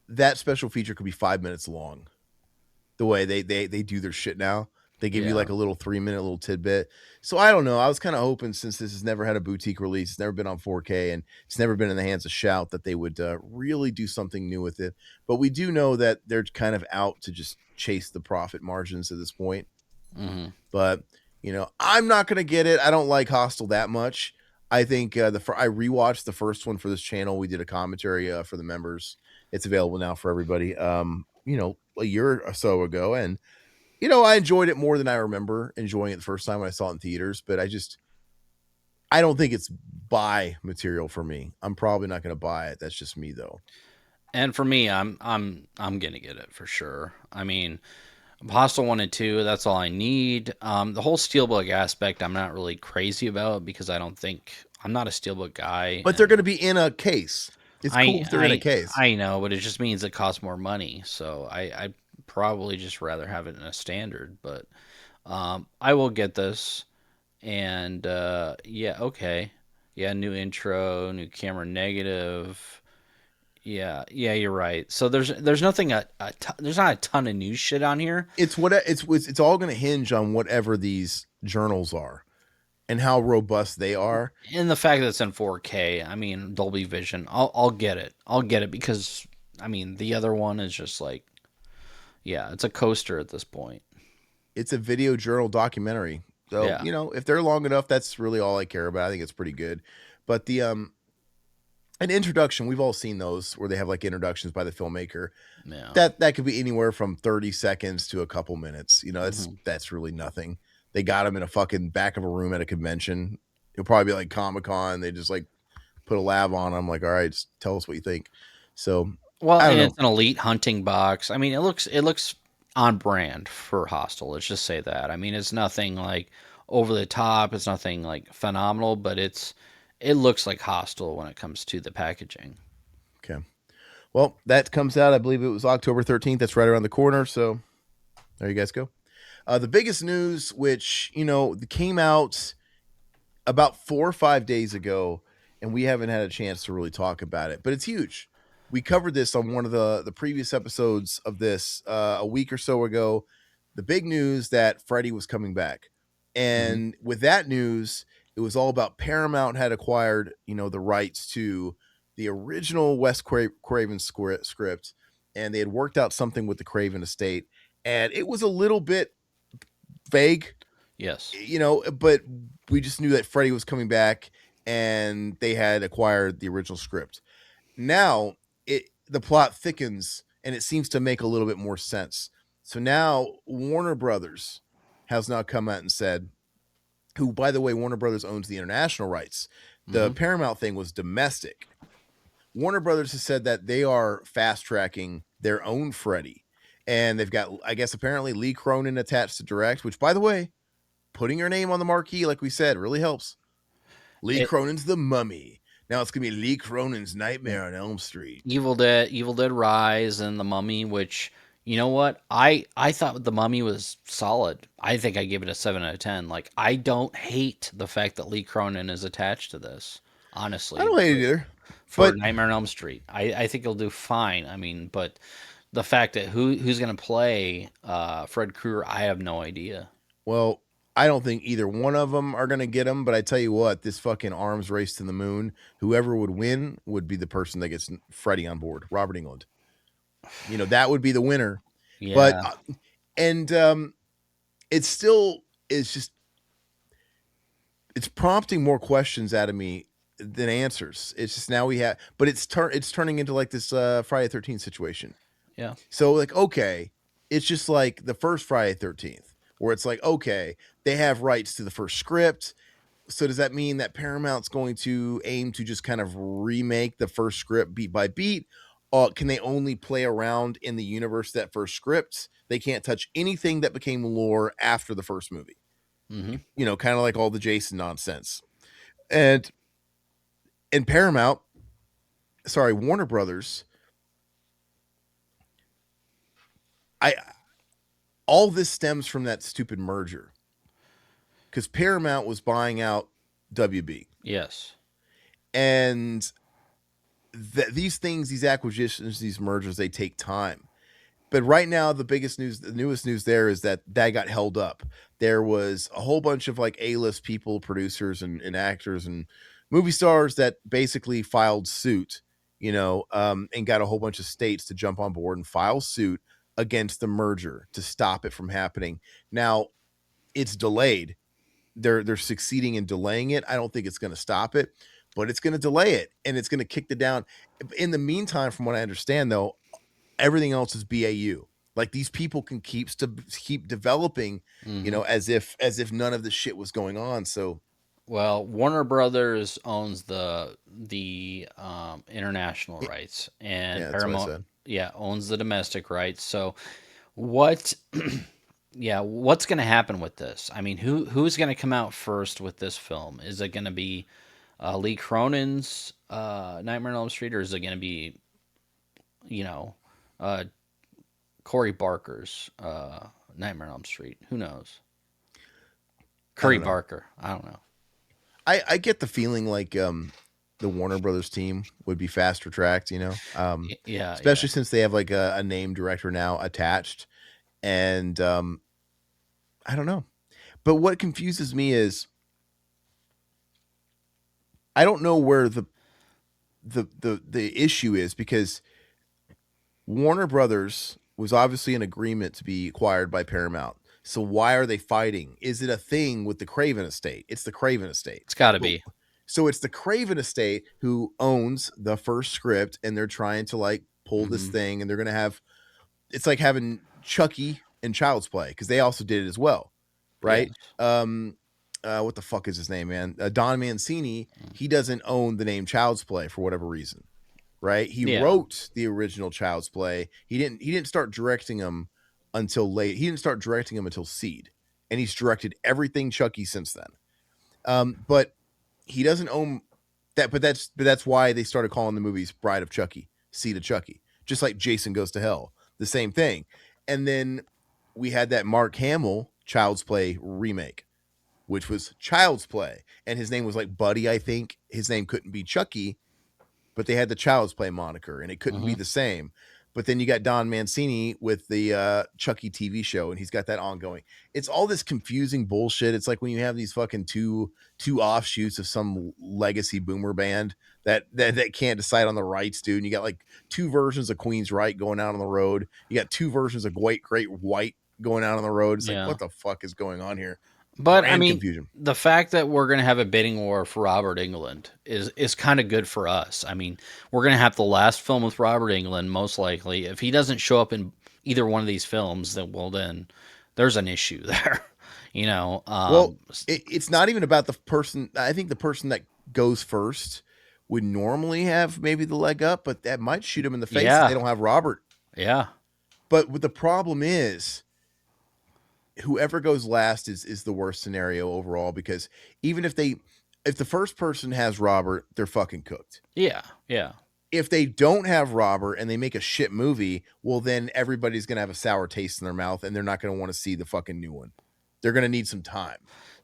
that special feature could be 5 minutes long. The way they do their shit now. They give you like a little 3-minute little tidbit. So I don't know. I was kind of hoping, since this has never had a boutique release, it's never been on 4K, and it's never been in the hands of Shout, that they would really do something new with it. But we do know that they're kind of out to just chase the profit margins at this point. But I'm not gonna get it. I don't like Hostel that much. I think I rewatched the first one for this channel. We did a commentary for the members. It's available now for everybody. A year or so ago, and I enjoyed it more than I remember enjoying it the first time when I saw it in theaters, but I don't think it's buy material for me. I'm probably not going to buy it. That's just me though. And for me, I'm gonna get it for sure. I mean, Hostel 1 and 2, that's all I need. The whole Steelbook aspect, I'm not really crazy about because I'm not a Steelbook guy. But they're going to be in a case. It's cool if they're in a case. I know, but it just means it costs more money. So I probably just rather have it in a standard. But I will get this. And okay. Yeah, new intro, new camera negative. Yeah, you're right. So there's nothing there's not a ton of new shit on here. It's all going to hinge on whatever these journals are and how robust they are. And the fact that it's in 4K, I mean Dolby Vision, I'll get it. I'll get it because I mean the other one is just like, yeah, it's a coaster at this point. It's a video journal documentary. So, if they're long enough, that's really all I care about. I think it's pretty good. But an introduction, we've all seen those where they have like introductions by the filmmaker. Yeah. That could be anywhere from 30 seconds to a couple minutes. That's really nothing. They got him in a fucking back of a room at a convention. It'll probably be like Comic-Con. They just like put a lav on him. Like, all right, just tell us what you think. So, well, I don't know. It's an elite hunting box. I mean, it looks on brand for Hostel. Let's just say that. I mean, it's nothing like over the top. It's nothing like phenomenal, but it looks like Hostel when it comes to the packaging. Okay. Well, that comes out, I believe it was October 13th. That's right around the corner. So there you guys go. The biggest news, which, came out about 4 or 5 days ago, and we haven't had a chance to really talk about it, but it's huge. We covered this on one of the previous episodes of this a week or so ago. The big news that Freddy was coming back. And with that news, it was all about Paramount had acquired, the rights to the original Wes Craven script, and they had worked out something with the Craven estate, and it was a little bit vague. Yes. But we just knew that Freddy was coming back, and they had acquired the original script. Now, the plot thickens, and it seems to make a little bit more sense. So now Warner Brothers has now come out and said, who, by the way, Warner Brothers owns the international rights. The Paramount thing was domestic. Warner Brothers has said that they are fast tracking their own Freddy. And they've got, I guess, apparently Lee Cronin attached to direct, which, by the way, putting your name on the marquee, like we said, really helps. Lee Cronin's The Mummy. Now it's going to be Lee Cronin's Nightmare on Elm Street. Evil Dead Rise, and The Mummy, which, You know what? I thought The Mummy was solid. I think I gave it a 7 out of 10. Like, I don't hate the fact that Lee Cronin is attached to this. I Honestly, don't hate it either, for but Nightmare on Elm Street, I think he'll do fine. I mean, but the fact that who's going to play Fred Krueger, I have no idea. well, I don't think either one of them are gonna get him. But I tell you what, this fucking arms race to the moon, whoever would win would be the person that gets Freddy on board, Robert Englund. That would be the winner. But Yeah, and it's still it's just it's prompting more questions out of me than answers. It's just now we have, but it's turning into like this Friday 13th situation. yeah. So like, okay, it's just like the first Friday 13th, where it's like, okay, they have rights to the first script. So does that mean that Paramount's going to aim to just kind of remake the first script beat by beat? Can they only play around in the universe that first script? They can't touch anything that became lore after the first movie. Hmm. Kind of like all the Jason nonsense. And in Paramount, sorry, Warner Brothers, I all this stems from that stupid merger because Paramount was buying out WB, Yes. and these things, these acquisitions, these mergers, they take time. But right now, the newest news there is that got held up. There was a whole bunch of like A-list people, producers and actors and movie stars that basically filed suit, and got a whole bunch of states to jump on board and file suit against the merger to stop it from happening. Now it's delayed. They're succeeding in delaying it. I don't think it's going to stop it, but it's going to delay it and it's going to kick the down. In the meantime, from what I understand, though, everything else is BAU. Like these people can keep developing, Hmm. as if none of this shit was going on. So Well, Warner Brothers owns the international rights, and yeah, that's what I Paramount, said. yeah, owns the domestic rights. So what? Yeah, what's going to happen with this? I mean, who's going to come out first with this film? Is it going to be Lee Cronin's Nightmare on Elm Street, or is it going to be, you know, uh, Corey Barker's Nightmare on Elm Street? Who knows? I Curry don't know. Barker. I don't know. I get the feeling like the Warner Brothers team would be faster tracked. Yeah, yeah. Especially since they have like a name director now attached, and I don't know. But what confuses me is I don't know where the issue is because Warner Brothers was obviously in agreement to be acquired by Paramount. So why are they fighting? Is it a thing with the Craven estate? It's the Craven estate. It's got to But be. so it's the Craven estate who owns the first script and they're trying to like pull this Hmm. thing and they're going to have it's like having Chucky and Child's Play because they also did it as well, Yes. right? What the fuck is his name, man? Don Mancini, he doesn't own the name Child's Play for whatever reason, right? He Yeah. wrote the original Child's Play. He didn't start directing them until late. He didn't start directing them until Seed, and he's directed everything Chucky since then. But he doesn't own that. But that's why they started calling the movies Bride of Chucky, Seed of Chucky, just like Jason Goes to Hell, the same thing. And then we had that Mark Hamill Child's Play remake, which was Child's Play, and his name was like Buddy. I think his name couldn't be Chucky, but they had the Child's Play moniker and it couldn't be Hmm. the same. But then you got Don Mancini with the Chucky TV show, and he's got that ongoing. It's all this confusing bullshit. It's like when you have these fucking two offshoots of some legacy boomer band that can't decide on the rights, dude. And you got like two versions of Queen's Right going out on the road. You got two versions of Great White going out on the road. It's like, Yeah. what the fuck is going on here? But I Grand mean, confusion. the fact that we're going to have a bidding war for Robert England is kind of good for us. I mean, we're going to have the last film with Robert England most likely. If he doesn't show up in either one of these films, then there's an issue there. You know, Well, it's not even about the person. I think the person that goes first would normally have maybe the leg up, but that might shoot him in the face if yeah, they don't have Robert. yeah, But what the problem is, whoever goes last is the worst scenario overall because even if the first person has Robert, they're fucking cooked. yeah, yeah. if they don't have Robert and they make a shit movie, well, then everybody's going to have a sour taste in their mouth and they're not going to want to see the fucking new one. They're going to need some time,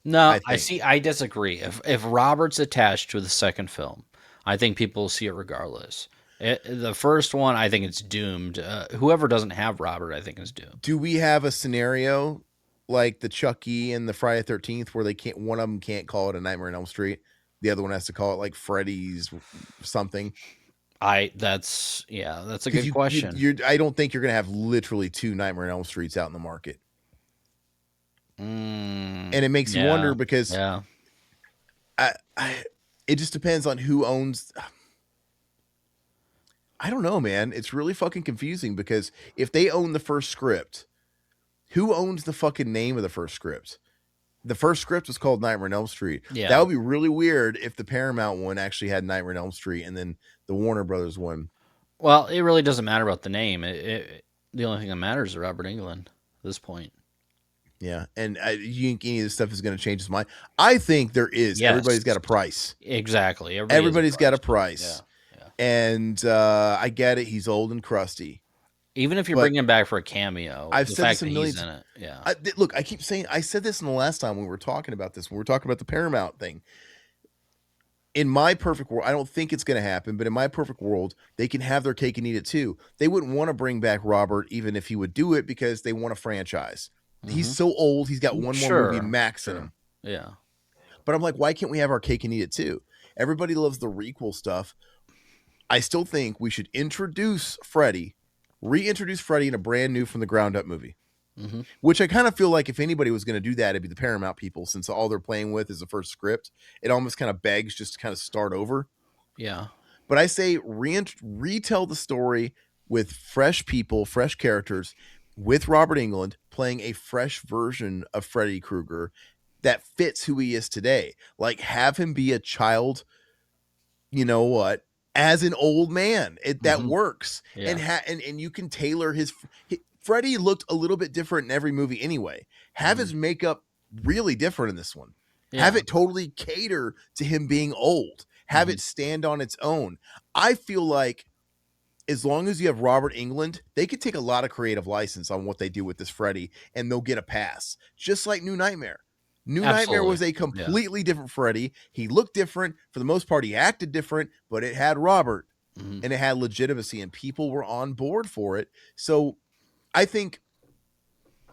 No, I I think. see. I disagree. If Robert's attached to the second film, I think people will see it regardless. The first one, I think it's doomed. Whoever doesn't have Robert, I think is doomed. Do we have a scenario like the Chucky and the Friday 13th where they can't, one of them can't call it a Nightmare on Elm Street? The other one has to call it like Freddy's something. That's a Because good question. I don't think you're going to have literally 2 Nightmare on Elm Streets out in the market. Mm, And it makes you yeah, wonder because yeah. it just depends on who owns. I don't know, man. It's really fucking confusing because if they own the first script, who owns the fucking name of the first script? The first script was called Nightmare on Elm Street. Yeah. That would be really weird if the Paramount one actually had Nightmare on Elm Street and then the Warner Brothers one. Well, it really doesn't matter about the name. The only thing that matters is Robert Englund at this point. Yeah, and you think any of this stuff is going to change his mind? I think there is. Yes. Everybody's got a price. Exactly. Everybody's got a price. Yeah. And I get it. He's old and crusty. Even if you're But bringing him back for a cameo, I've the said fact this a that million he's in it. Yeah. Look, I keep saying, I said this in the last time when we were talking about this, when we were talking about the Paramount thing. In my perfect world, I don't think it's going to happen, but in my perfect world, they can have their cake and eat it too. They wouldn't want to bring back Robert, even if he would do it, because they want a franchise. He's so old, he's got one more movie max in him. Yeah. But I'm like, why can't we have our cake and eat it too? Everybody loves the requel stuff. I still think we should reintroduce Freddy in a brand new from the ground up movie. Which I kind of feel like if anybody was going to do that, it'd be the Paramount people, since all they're playing with is the first script. It almost kind of begs just to kind of start over. Yeah. But I say retell the story with fresh people, fresh characters, with Robert Englund playing a fresh version of Freddy Krueger that fits who he is today. Like, have him be a child, you know what, as an old man. That works. Yeah. And you can tailor his Freddy looked a little bit different in every movie anyway. Have his makeup really different in this one. Yeah. Have it totally cater to him being old. Have it stand on its own. I feel like as long as you have Robert Englund, they could take a lot of creative license on what they do with this Freddy, and they'll get a pass. Just like New Nightmare. Nightmare was a completely different Freddy. He looked different. For the most part, he acted different, but it had Robert, and it had legitimacy, and people were on board for it. So I think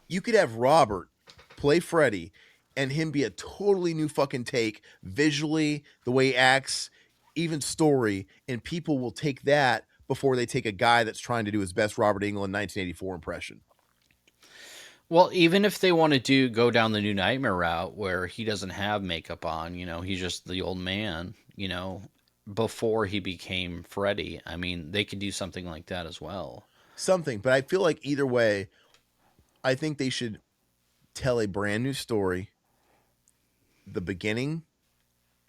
you could have Robert play Freddy and him be a totally new fucking take visually, the way he acts, even story, and people will take that before they take a guy that's trying to do his best Robert Englund 1984 impression. Well, even if they want to go down the New Nightmare route where he doesn't have makeup on, he's just the old man, before he became Freddy. I mean, they could do something like that as well. But I feel like either way, I think they should tell a brand new story, the beginning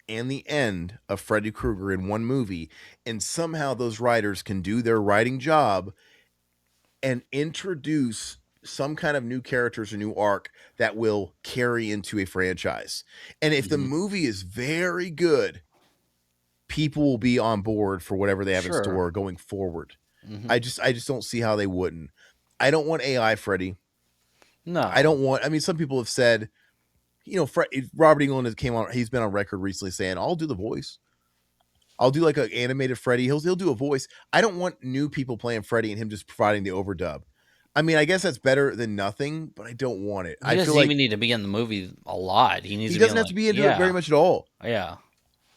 and the end of Freddy Krueger in one movie, and somehow those writers can do their writing job and introduce some kind of new characters or new arc that will carry into a franchise. And if the movie is very good, people will be on board for whatever they have in store going forward. I just don't see how they wouldn't. I don't want AI Freddy. No. I don't want, some people have said, Robert Englund has came on, he's been on record recently saying, I'll do the voice. I'll do like an animated Freddy. He'll do a voice. I don't want new people playing Freddy and him just providing the overdub. I mean, I guess that's better than nothing, but I don't want it. He doesn't even need to be in the movie a lot. He doesn't have to be into it very much at all. Yeah.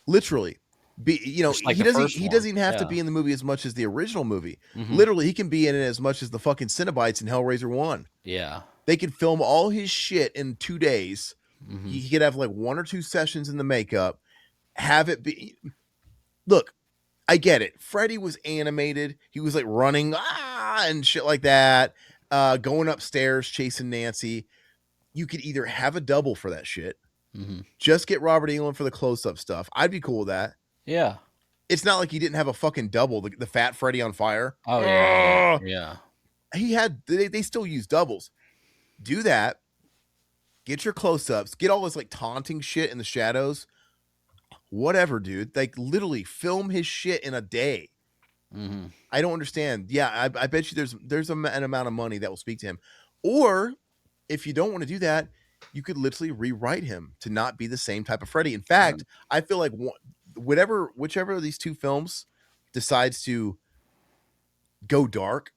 Literally. He doesn't even have to be in the movie as much as the original movie. Literally, he can be in it as much as the fucking Cenobites in Hellraiser 1. Yeah. They could film all his shit in 2 days. He could have like 1 or 2 sessions in the makeup. Have it be... Look, I get it. Freddy was animated. He was like running and shit like that. Going upstairs, chasing Nancy. You could either have a double for that shit. Just get Robert Englund for the close-up stuff. I'd be cool with that. Yeah. It's not like he didn't have a fucking double, the fat Freddy on fire. Oh, yeah. Yeah. He had, they still use doubles. Do that. Get your close-ups. Get all this like taunting shit in the shadows. Whatever, dude. Like literally film his shit in a day. Mm-hmm. I don't understand. Yeah, I bet you there's an amount of money that will speak to him. Or if you don't want to do that, you could literally rewrite him to not be the same type of Freddy. In fact, I feel like whichever of these two films decides to go dark,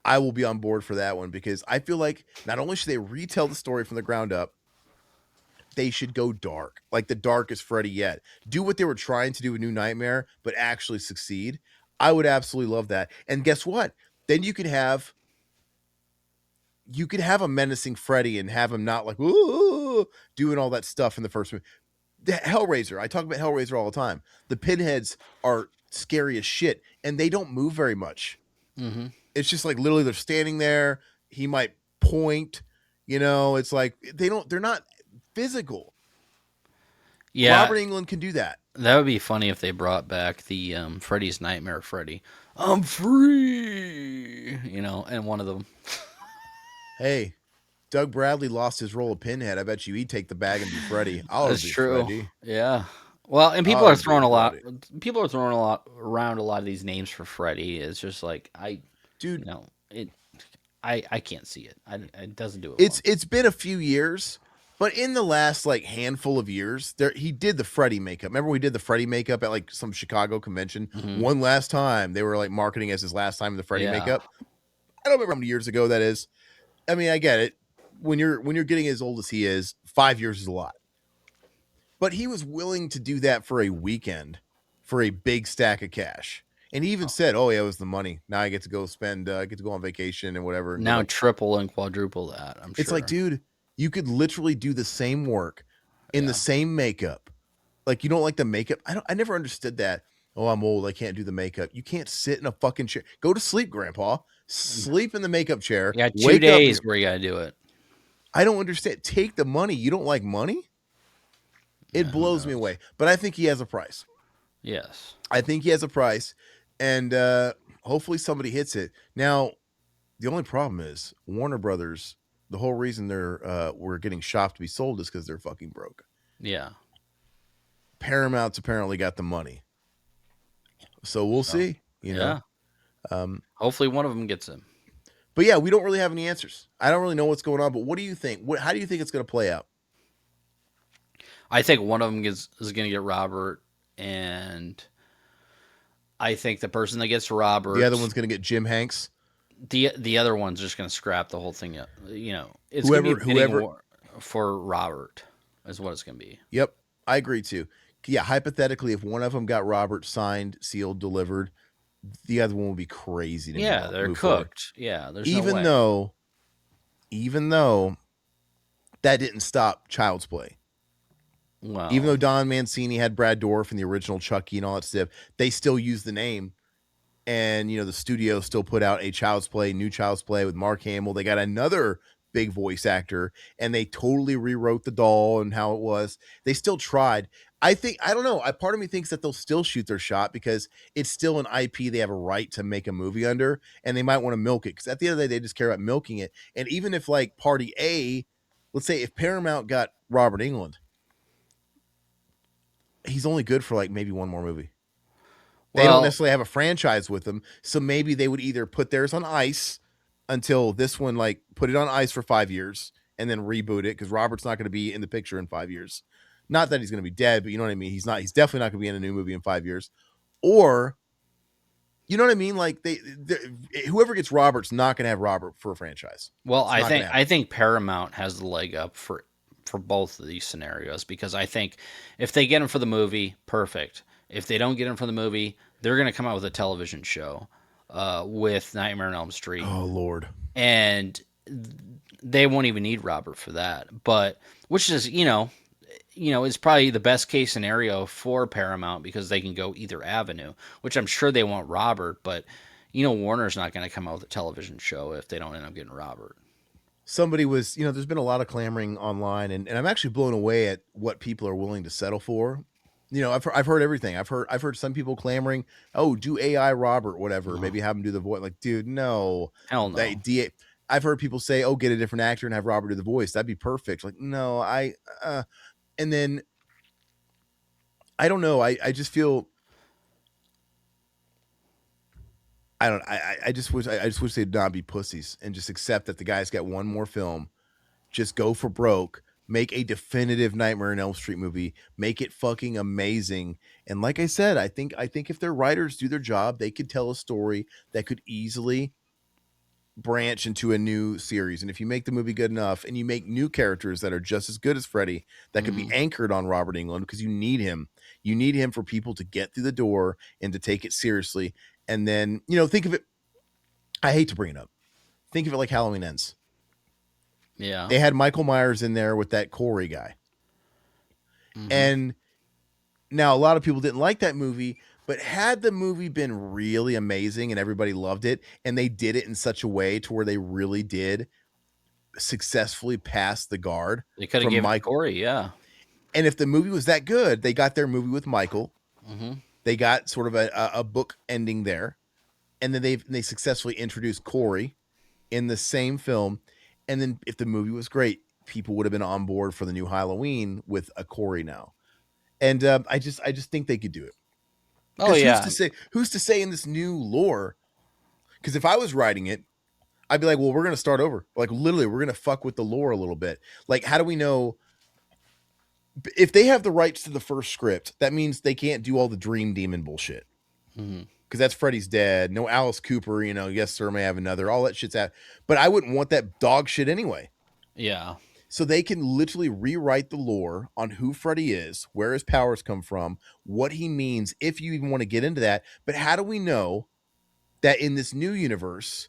I will be on board for that one because I feel like not only should they retell the story from the ground up, they should go dark, like the darkest Freddy yet. Do what they were trying to do with New Nightmare, but actually succeed. I would absolutely love that. And guess what? Then you could have a menacing Freddy and have him not like ooh, doing all that stuff in the first movie. The Hellraiser, I talk about Hellraiser all the time. The pinheads are scary as shit, and they don't move very much. Mm-hmm. It's just like literally they're standing there. He might point. It's like they're not physical. Yeah, Robert Englund can do that. that would be funny if they brought back the Freddy's Nightmare Freddy. I'm free, and one of them. Hey, Doug Bradley lost his role of Pinhead. I bet you he'd take the bag and be Freddy. I'll That's be true. Freddy. Yeah. Well, and I'll be Freddy. People are throwing a lot around a lot of these names for Freddy. It's just like Dude, it. I can't see it. It doesn't do it for me. it's been a few years, but in the last like handful of years, he did the Freddy makeup. Remember we did the Freddy makeup at like some Chicago convention Mm-hmm. one last time. They were like marketing as his last time in the Freddy Yeah. makeup. I don't remember how many years ago that is. I mean, I get it. When you're getting as old as he is, 5 years is a lot. But he was willing to do that for a weekend for a big stack of cash. And he even said, "Oh yeah, it was the money. Now I get to go spend, I get to go on vacation and whatever." And go Now back. triple and quadruple that. I'm It's like, sure. dude, you could literally do the same work in the Yeah. same makeup. Like you don't like the makeup. I never understood that. Oh, I'm old. I can't do the makeup. You can't sit in a fucking chair. Go to sleep, Grandpa. Sleep in the makeup chair. You got two Wake up. days where you gotta do it. I don't understand. Take the money. You don't like money? It Yeah. Who blows me knows? away. But I think he has a price. Yes. I think he has a price, and hopefully somebody hits it. Now, the only problem is Warner Brothers. The whole reason we're getting shopped to be sold is because they're fucking broke. Yeah. Paramount's apparently got the money, so we'll So. see. Yeah. Hopefully one of them gets him. But yeah, we don't really have any answers. I don't really know what's going on. But what do you think? How do you think it's going to play out? I think one of them is going to get Robert, and I think the person that gets Robert, The other one's going to get Jim Hanks. the other one's just going to scrap the whole thing. It's going to be a bidding war for Robert, is what it's going to be. Yep, I agree too. Yeah, hypothetically, if one of them got Robert signed, sealed, delivered, the other one will be crazy to Yeah, they're move forward. cooked. Yeah, there's Even no way. even though that didn't stop Child's Play. Even though Well, Don Mancini had Brad Dourif and the original Chucky and all that stuff, they still use the name. And the studio still put out a new Child's Play with Mark Hamill. They got another big voice actor, and they totally rewrote the doll and how it was. They still tried. I don't know. Part of me thinks that they'll still shoot their shot because it's still an IP they have a right to make a movie under, and they might want to milk it because at the end of the day, they just care about milking it. And even if like Party A, let's say if Paramount got Robert Englund, he's only good for like maybe one more movie. They don't well, necessarily have a franchise with them, so maybe they would either put theirs on ice until this one, like put it on ice for 5 years and then reboot it because Robert's not going to be in the picture in 5 years. Not that he's going to be dead, but you know what I mean. He's not. He's definitely not going to be in a new movie in 5 years. Or you know what I mean. Like whoever gets Robert's not going to have Robert for a franchise. well, It's not going to happen. I think Paramount has the leg up for both of these scenarios because I think if they get him for the movie, perfect. If they don't get him for the movie, they're going to come out with a television show with Nightmare on Elm Street, Oh Lord. and they won't even need Robert for that. But which is is probably the best case scenario for Paramount because they can go either avenue. Which I'm sure they want Robert, but Warner's not going to come out with a television show if they don't end up getting Robert. Somebody was, there's been a lot of clamoring online, and I'm actually blown away at what people are willing to settle for. I've heard everything. I've heard some people clamoring, oh, do AI Robert, whatever, maybe have him do the voice. Like, dude, no. Hell no. I've heard people say, oh, get a different actor and have Robert do the voice. That'd be perfect. Like, no, and then I don't know. I just feel I don't. I just wish they'd not be pussies and just accept that the guy's got one more film. Just go for broke. Make a definitive Nightmare on Elm Street movie. Make it fucking amazing. And like I said, I think if their writers do their job, they could tell a story that could easily branch into a new series. And if you make the movie good enough and you make new characters that are just as good as Freddy, that could be anchored on Robert Englund because you need him. You need him for people to get through the door and to take it seriously. And then, think of it. I hate to bring it up. Think of it like Halloween Ends. Yeah. They had Michael Myers in there with that Corey guy. And now a lot of people didn't like that movie, but had the movie been really amazing and everybody loved it, and they did it in such a way to where they really did successfully pass the guard They could have from given it to Michael. Corey, yeah. And if the movie was that good, they got their movie with Michael. They got sort of a book ending there. And then they successfully introduced Corey in the same film. And then if the movie was great, people would have been on board for the new Halloween with a Corey now. And I just think they could do it. Oh, Because yeah. who's to say in this new lore? Because if I was writing it, I'd be like, well, we're going to start over. Like, literally, we're going to fuck with the lore a little bit. Like, how do we know? If they have the rights to the first script, that means they can't do all the Dream Demon bullshit. Because that's Freddy's dead. No Alice Cooper, yes, sir, may have another. All that shit's out. But I wouldn't want that dog shit anyway. Yeah. So they can literally rewrite the lore on who Freddy is, where his powers come from, what he means, if you even want to get into that. But how do we know that in this new universe,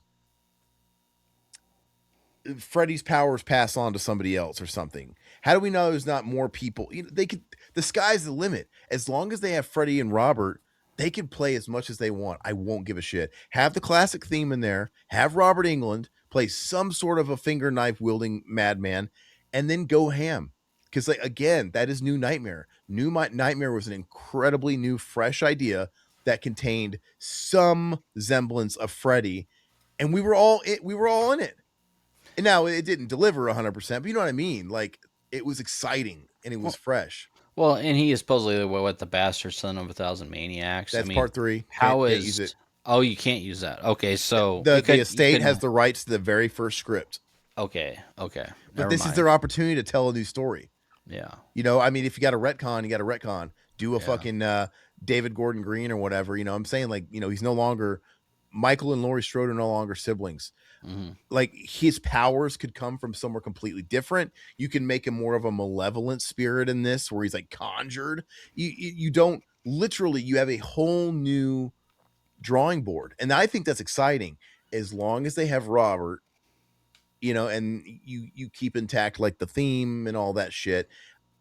Freddy's powers pass on to somebody else or something? How do we know there's not more people? The sky's the limit. As long as they have Freddy and Robert, they can play as much as they want. I won't give a shit. Have the classic theme in there. Have Robert Englund play some sort of a finger knife wielding madman, and then go ham. Because again, that is New Nightmare. Nightmare was an incredibly new, fresh idea that contained some semblance of Freddy, and we were all in it. And now it didn't deliver 100%, but you know what I mean. Like, it was exciting and it was fresh. Well, and he is supposedly the bastard son of 1,000 maniacs. That's part 3. How Can't use it. Oh, you can't use that. Okay, so The estate has the rights to the very first script. Okay. But Never this mind. is their opportunity to tell a new story. Yeah. I mean, if you got a retcon, you got a retcon. Do a fucking David Gordon Green or whatever. I'm saying, like, he's no longer Michael and Laurie Strode are no longer siblings. Like, his powers could come from somewhere completely different. You can make him more of a malevolent spirit in this, where he's like conjured. You don't literally. You have a whole new drawing board, and I think that's exciting. As long as they have Robert, and you keep intact like the theme and all that shit.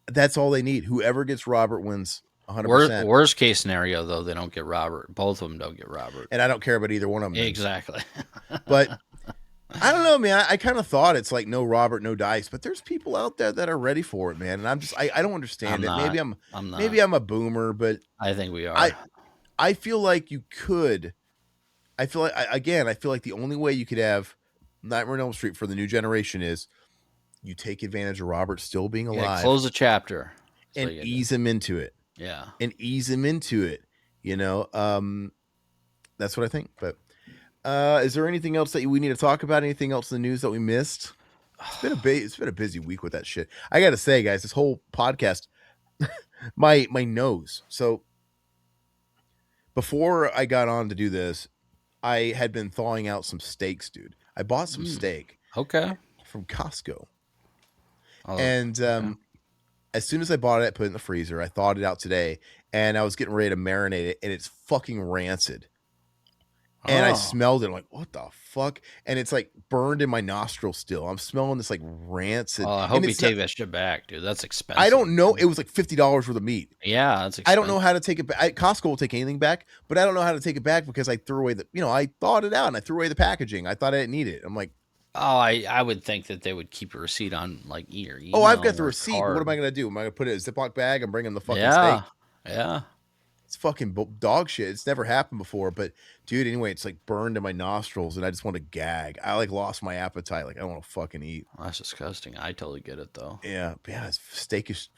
That's all they need. Whoever gets Robert wins 100%. Worst case scenario, though, they don't get Robert. Both of them don't get Robert. And I don't care about either one of them. Exactly. But I don't know, man. I kind of thought it's like no Robert, no dice, but there's people out there that are ready for it, man. And I don't understand it. Maybe I'm not. Maybe I'm a boomer, but I think we are. I feel like you could. I feel like the only way you could have Nightmare on Elm Street for the new generation is you take advantage of Robert still being alive. Yeah, close the chapter. And ease him into it. Yeah. And ease him into it. That's what I think. But is there anything else that we need to talk about? Anything else in the news that we missed? It's been a busy week with that shit. I got to say, guys, this whole podcast, my nose. So before I got on to do this, I had been thawing out some steaks, dude. I bought some steak. Okay. From Costco. Oh, and as soon as I bought it, I put it in the freezer. I thawed it out today, and I was getting ready to marinate it, and it's fucking rancid. And I smelled it. I'm like, what the fuck? And it's like burned in my nostrils still. I'm smelling this like rancid. I hope you take that shit back, dude. That's expensive. I don't know. It was like $50 worth of meat. Yeah, that's expensive. I don't know how to take it back. Costco will take anything back, but I don't know how to take it back because I threw away I thawed it out and I threw away the packaging. I thought I didn't need it. I'm like, I would think that they would keep a receipt on like your email. Oh, I've got the receipt. But what am I going to do? Am I going to put it in a Ziploc bag and bring in the fucking steak? Yeah. It's fucking dog shit. It's never happened before, but dude, anyway, it's like burned in my nostrils and I just want to gag. I like lost my appetite. Like I don't want to fucking eat. That's disgusting. I totally get it though. Yeah. Steak is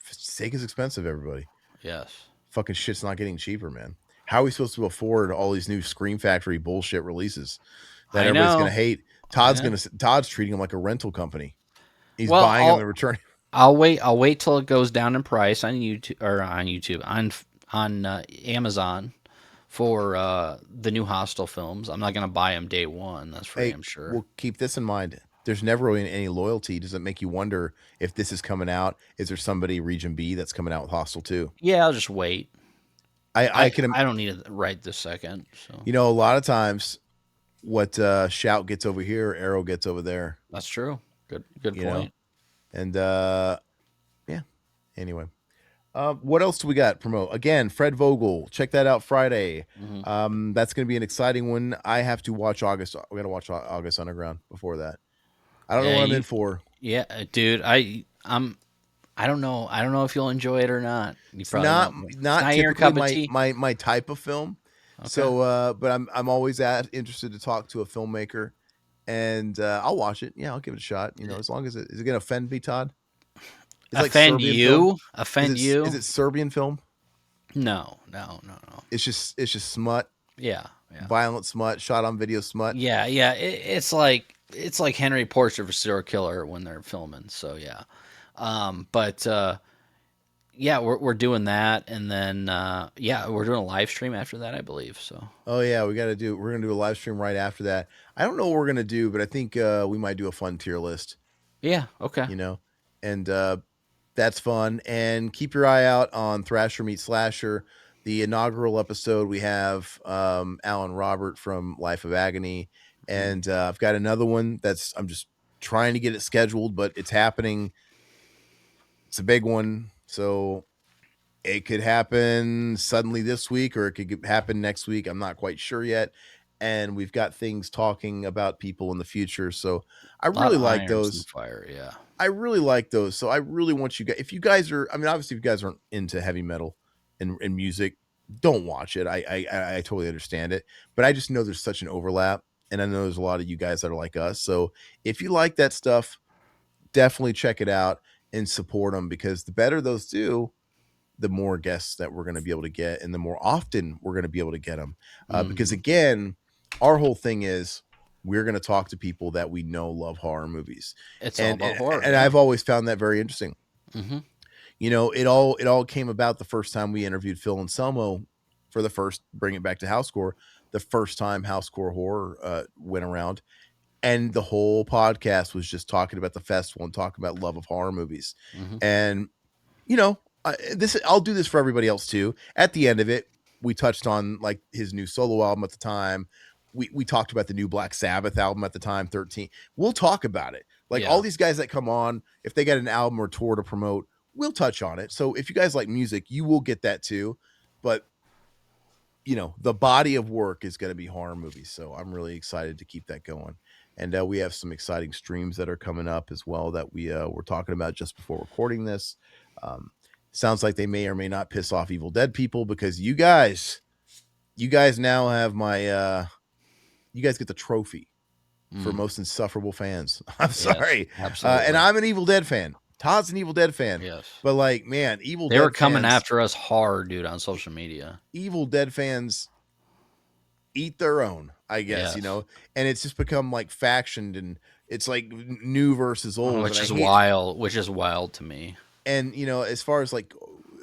expensive, everybody. Yes. Fucking shit's not getting cheaper, man. how are we supposed to afford all these new Scream Factory bullshit releases that I everybody's going know. to hate? I know. Todd's treating them like a rental company. He's Well, buying them and returning. I'll wait. I'll wait till it goes down in price on YouTube on Amazon for the new Hostel films. I'm not gonna buy them day one. That's for Hey, damn sure. well, keep this in mind. There's never really any loyalty. Does it make you wonder if this is coming out? Is there somebody Region B that's coming out with Hostel too? Yeah, I'll just wait. I can, I don't need it right this second. So a lot of times what Shout gets over here, Arrow gets over there. that's true. Good You know, point. and yeah. Anyway, what else do we got? Promote again. Fred Vogel. Check that out Friday. That's going to be an exciting one. I have to watch August. We got to watch August Underground before that. I don't know Yeah, what I'm in for. yeah, dude. I don't know. I don't know if you'll enjoy it or not. You It's probably not won't. It's not not your typically cup of tea. my type of film. Okay. So but I'm always interested to talk to a filmmaker, and I'll watch it. Yeah, I'll give it a shot. As long as is it going to offend me, Todd? It's like Offend Serbian film. you? Offend you? Is it Serbian film? No. It's just smut, Yeah, yeah. violent smut, shot on video smut. Yeah, yeah. It's like Henry Portrait of a Serial Killer when they're filming. So yeah, but yeah, we're doing that, and then yeah, we're doing a live stream after that, I believe. So Oh yeah, we're gonna do a live stream right after that. I don't know what we're gonna do, but I think we might do a fun tier list. yeah, okay, And that's fun. And keep your eye out on Thrasher Meet Slasher, the inaugural episode. We have Alan Robert from Life of Agony, and I've got another one I'm just trying to get it scheduled, but it's happening. It's a big one, so it could happen suddenly this week, or it could happen next week. I'm not quite sure yet. And we've got things talking about people in the future, so I a lot really of like irons in the those. fire. Yeah, I really like those. So I really want you guys, if you guys are, I mean, obviously, if you guys aren't into heavy metal and music, don't watch it. I totally understand it, but I just know there's such an overlap, and I know there's a lot of you guys that are like us. So if you like that stuff, definitely check it out and support them, because the better those do, the more guests that we're going to be able to get, and the more often we're going to be able to get them. Because again, our whole thing is we're going to talk to people that we know love horror movies, it's all about horror. and Yeah. I've always found that very interesting. Mm-hmm. It all came about the first time we interviewed Phil and Selmo for the first, bring it back to Housecore, the first time Housecore Horror went around, and the whole podcast was just talking about the festival and talking about love of horror movies. Mm-hmm. And I'll do this for everybody else too. At the end of it, we touched on like his new solo album at the time. We talked about the new Black Sabbath album at the time, 13. We'll talk about it. Like all these guys that come on, if they got an album or tour to promote, we'll touch on it. So if you guys like music, you will get that too. But the body of work is going to be horror movies. So I'm really excited to keep that going. And we have some exciting streams that are coming up as well that we're talking about just before recording this. Sounds like they may or may not piss off Evil Dead people, because you guys now have my you guys get the trophy for most insufferable fans. I'm sorry. Absolutely. And I'm an Evil Dead fan. Todd's an Evil Dead fan. Yes. But like, man, They were coming after us hard, dude, on social media. Evil Dead fans eat their own, I guess, and it's just become like factioned, and it's like new versus old. Which is wild to me. And, as far as like,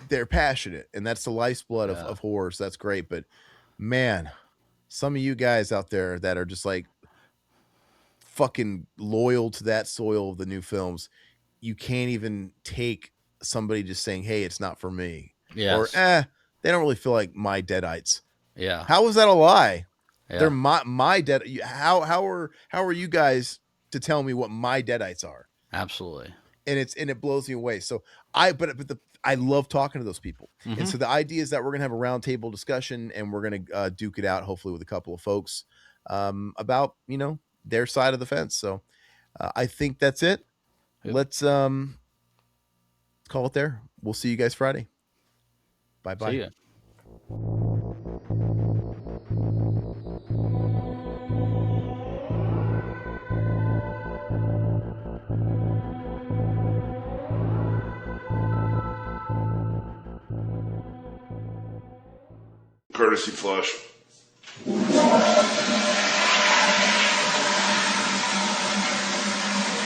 they're passionate, and that's the lifeblood of horror. So that's great. But man, some of you guys out there that are just like fucking loyal to that soil of the new films, you can't even take somebody just saying, hey, it's not for me. Yes. Or, they don't really feel like my Deadites. Yeah. How is that a lie? Yeah. They're my dead. How are you guys to tell me what my Deadites are? Absolutely. And it blows me away. So I love talking to those people. And so the idea is that we're gonna have a roundtable discussion, and we're gonna duke it out, hopefully with a couple of folks, about their side of the fence. So I think that's it. Yep. Let's call it there. We'll see you guys Friday. Bye bye. See ya. courtesy flush.